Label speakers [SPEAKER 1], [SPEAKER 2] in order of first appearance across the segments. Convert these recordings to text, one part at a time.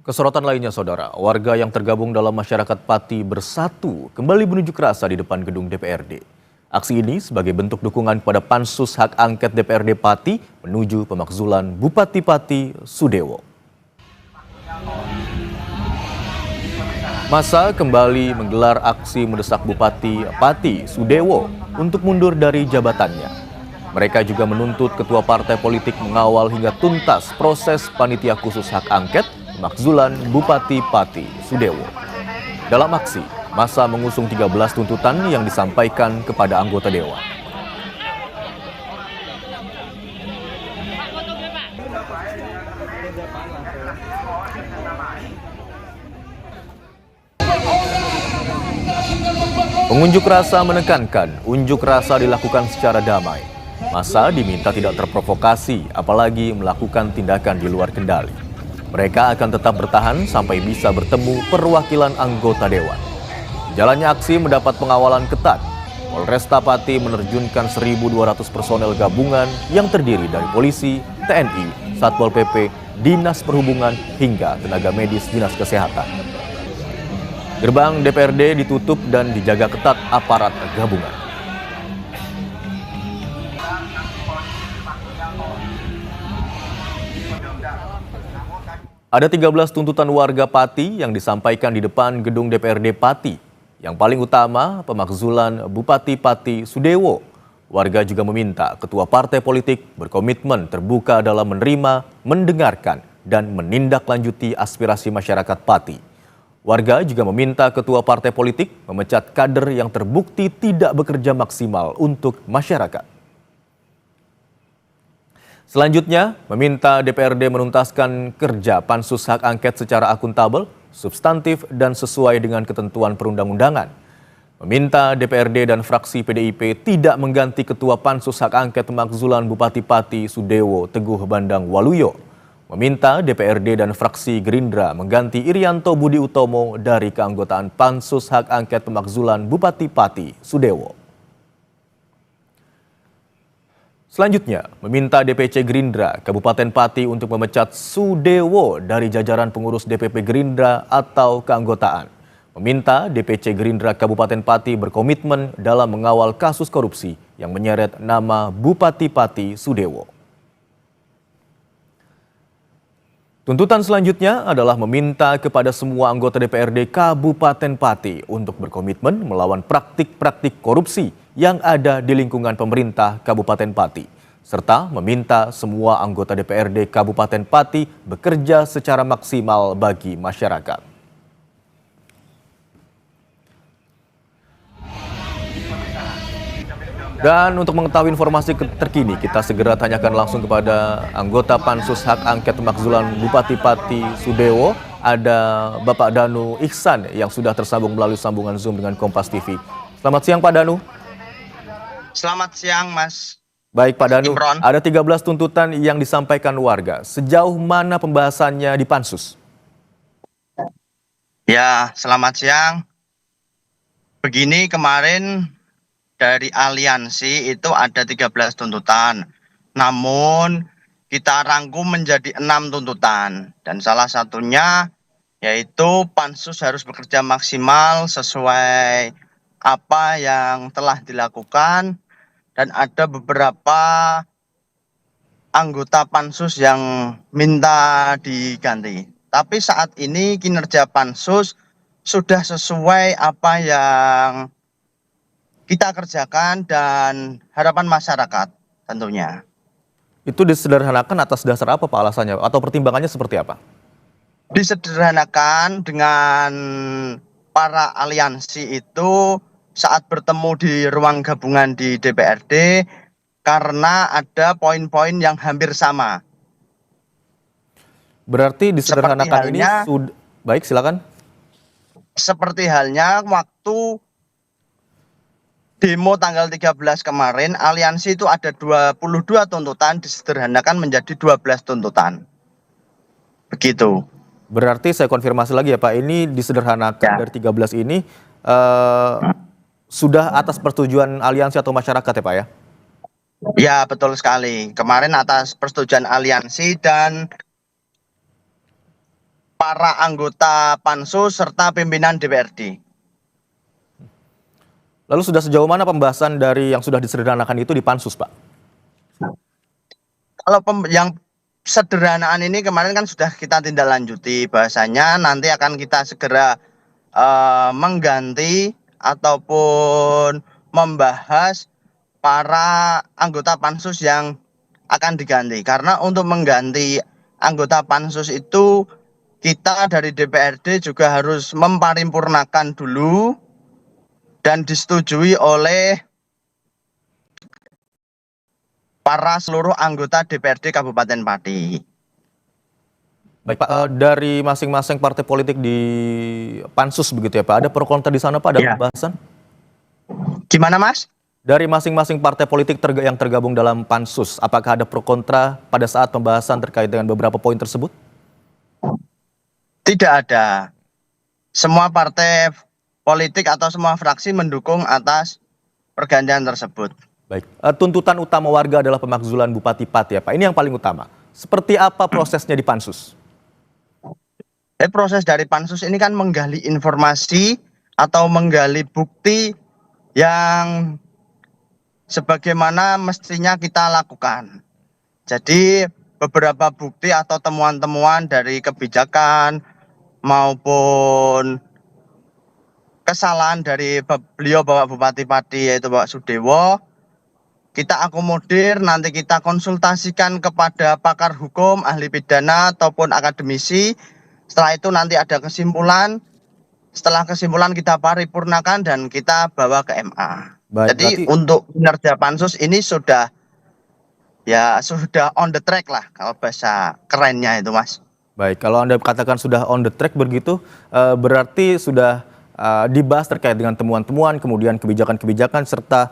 [SPEAKER 1] Kesorotan lainnya, saudara, warga yang tergabung dalam masyarakat Pati Bersatu kembali menunjuk rasa di depan gedung DPRD. Aksi ini sebagai bentuk dukungan kepada Pansus Hak Angket DPRD Pati menuju pemakzulan Bupati Pati Sudewo. Masa kembali menggelar aksi mendesak Bupati Pati Sudewo untuk mundur dari jabatannya. Mereka juga menuntut ketua partai politik mengawal hingga tuntas proses panitia khusus hak angket pemakzulan Bupati Pati Sudewo. Dalam aksi, masa mengusung 13 tuntutan yang disampaikan kepada anggota dewan. Pengunjuk rasa menekankan unjuk rasa dilakukan secara damai. Massa diminta tidak terprovokasi, apalagi melakukan tindakan di luar kendali. Mereka akan tetap bertahan sampai bisa bertemu perwakilan anggota dewan. Jalannya aksi mendapat pengawalan ketat. Polresta Pati menerjunkan 1.200 personel gabungan yang terdiri dari polisi, TNI, Satpol PP, Dinas Perhubungan, hingga tenaga medis Dinas Kesehatan. Gerbang DPRD ditutup dan dijaga ketat aparat gabungan. Ada 13 tuntutan warga Pati yang disampaikan di depan gedung DPRD Pati. Yang paling utama, pemakzulan Bupati Pati Sudewo. Warga juga meminta ketua partai politik berkomitmen terbuka dalam menerima, mendengarkan, dan menindaklanjuti aspirasi masyarakat Pati. Warga juga meminta ketua partai politik memecat kader yang terbukti tidak bekerja maksimal untuk masyarakat. Selanjutnya, meminta DPRD menuntaskan kerja Pansus Hak Angket secara akuntabel, substantif, dan sesuai dengan ketentuan perundang-undangan. Meminta DPRD dan fraksi PDIP tidak mengganti Ketua Pansus Hak Angket pemakzulan Bupati Pati Sudewo Teguh Bandang Waluyo. Meminta DPRD dan fraksi Gerindra mengganti Irianto Budi Utomo dari keanggotaan Pansus Hak Angket pemakzulan Bupati Pati Sudewo. Selanjutnya, meminta DPC Gerindra Kabupaten Pati untuk memecat Sudewo dari jajaran pengurus DPP Gerindra atau keanggotaan. Meminta DPC Gerindra Kabupaten Pati berkomitmen dalam mengawal kasus korupsi yang menyeret nama Bupati Pati Sudewo. Tuntutan selanjutnya adalah meminta kepada semua anggota DPRD Kabupaten Pati untuk berkomitmen melawan praktik-praktik korupsi yang ada di lingkungan pemerintah Kabupaten Pati, serta meminta semua anggota DPRD Kabupaten Pati bekerja secara maksimal bagi masyarakat. Dan untuk mengetahui informasi terkini, kita segera tanyakan langsung kepada anggota Pansus Hak Angket Pemakzulan Bupati Pati Sudewo. Ada Bapak Danu Ihsan yang sudah tersambung melalui sambungan Zoom dengan Kompas TV. Selamat siang Pak Danu.
[SPEAKER 2] Selamat siang Mas.
[SPEAKER 1] Baik Pak Danu,
[SPEAKER 2] Imron.
[SPEAKER 1] ada 13 tuntutan yang disampaikan warga. Sejauh mana pembahasannya di Pansus?
[SPEAKER 2] Ya, selamat siang. Begini, kemarin dari aliansi itu ada 13 tuntutan. Namun kita rangkum menjadi 6 tuntutan. Dan salah satunya yaitu Pansus harus bekerja maksimal sesuai apa yang telah dilakukan. Dan ada beberapa anggota Pansus yang minta diganti. Tapi saat ini kinerja Pansus sudah sesuai apa yang kita kerjakan dan harapan masyarakat tentunya.
[SPEAKER 1] Itu disederhanakan atas dasar apa Pak alasannya atau pertimbangannya seperti apa?
[SPEAKER 2] Disederhanakan dengan para aliansi itu saat bertemu di ruang gabungan di DPRD karena ada poin-poin yang hampir sama.
[SPEAKER 1] Berarti disederhanakan ini sudah baik, silakan.
[SPEAKER 2] Seperti halnya waktu demo tanggal 13 kemarin, aliansi itu ada 22 tuntutan, disederhanakan menjadi 12 tuntutan. Begitu.
[SPEAKER 1] Berarti saya konfirmasi lagi ya Pak, ini disederhanakan dari 13 ini sudah atas persetujuan aliansi atau masyarakat ya Pak ya?
[SPEAKER 2] Ya, betul sekali. Kemarin atas persetujuan aliansi dan para anggota Pansus serta pimpinan DPRD.
[SPEAKER 1] Lalu sudah sejauh mana pembahasan dari yang sudah disederhanakan itu di Pansus, Pak?
[SPEAKER 2] Kalau yang sederhanaan ini kemarin kan sudah kita tindak lanjuti, bahasanya nanti akan kita segera mengganti ataupun membahas para anggota Pansus yang akan diganti. Karena untuk mengganti anggota Pansus itu kita dari DPRD juga harus memparipurnakan dulu dan disetujui oleh para seluruh anggota DPRD Kabupaten Pati.
[SPEAKER 1] Baik Pak, dari masing-masing partai politik di Pansus begitu ya Pak, ada pro kontra di sana Pak dalam pembahasan?
[SPEAKER 2] Gimana Mas?
[SPEAKER 1] Dari masing-masing partai politik yang tergabung dalam Pansus, apakah ada pro kontra pada saat pembahasan terkait dengan beberapa poin tersebut?
[SPEAKER 2] Tidak ada. Semua partai politik atau semua fraksi mendukung atas pergantian tersebut.
[SPEAKER 1] Baik, tuntutan utama warga adalah pemakzulan Bupati Pati ya Pak, ini yang paling utama. Seperti apa prosesnya di Pansus?
[SPEAKER 2] Proses dari Pansus ini kan menggali informasi atau menggali bukti yang sebagaimana mestinya kita lakukan. Jadi beberapa bukti atau temuan-temuan dari kebijakan maupun kesalahan dari beliau Bapak Bupati Pati yaitu Bapak Sudewo, kita akomodir, nanti kita konsultasikan kepada pakar hukum, ahli pidana ataupun akademisi. Setelah itu nanti ada kesimpulan. Setelah kesimpulan kita paripurnakan dan kita bawa ke MA.
[SPEAKER 1] Baik,
[SPEAKER 2] jadi
[SPEAKER 1] berarti
[SPEAKER 2] untuk kinerja Pansus ini sudah on the track lah kalau bahasa kerennya itu Mas.
[SPEAKER 1] Baik, kalau Anda katakan sudah on the track begitu, berarti sudah dibahas terkait dengan temuan-temuan, kemudian kebijakan-kebijakan, serta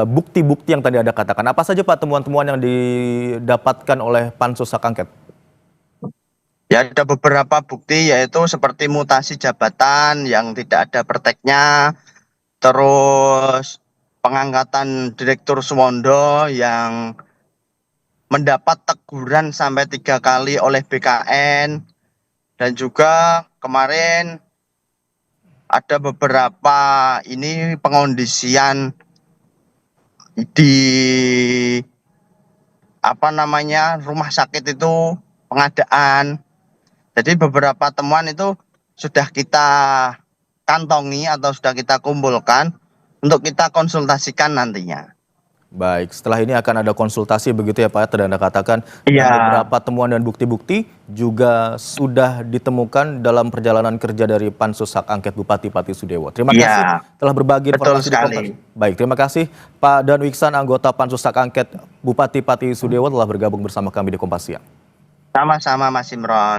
[SPEAKER 1] bukti-bukti yang tadi Anda katakan. Apa saja Pak temuan-temuan yang didapatkan oleh Pansus Hak Angket?
[SPEAKER 2] Ya, ada beberapa bukti yaitu seperti mutasi jabatan yang tidak ada prakteknya, terus pengangkatan Direktur Suwondo yang mendapat teguran sampai 3 kali oleh BKN, dan juga kemarin ada beberapa ini pengondisian di rumah sakit itu pengadaan. Jadi beberapa temuan itu sudah kita kantongi atau sudah kita kumpulkan untuk kita konsultasikan nantinya.
[SPEAKER 1] Baik, setelah ini akan ada konsultasi begitu ya Pak, tadi Anda katakan.
[SPEAKER 2] Iya.
[SPEAKER 1] Beberapa temuan dan bukti-bukti juga sudah ditemukan dalam perjalanan kerja dari Pansus Hak Angket Bupati Pati Sudewo. Terima kasih telah berbagi informasi di Kompas. Baik, terima kasih Pak Dan Wiksan, anggota Pansus Hak Angket Bupati Pati Sudewo telah bergabung bersama kami di Kompas Siang.
[SPEAKER 2] Sama-sama Mas Imron.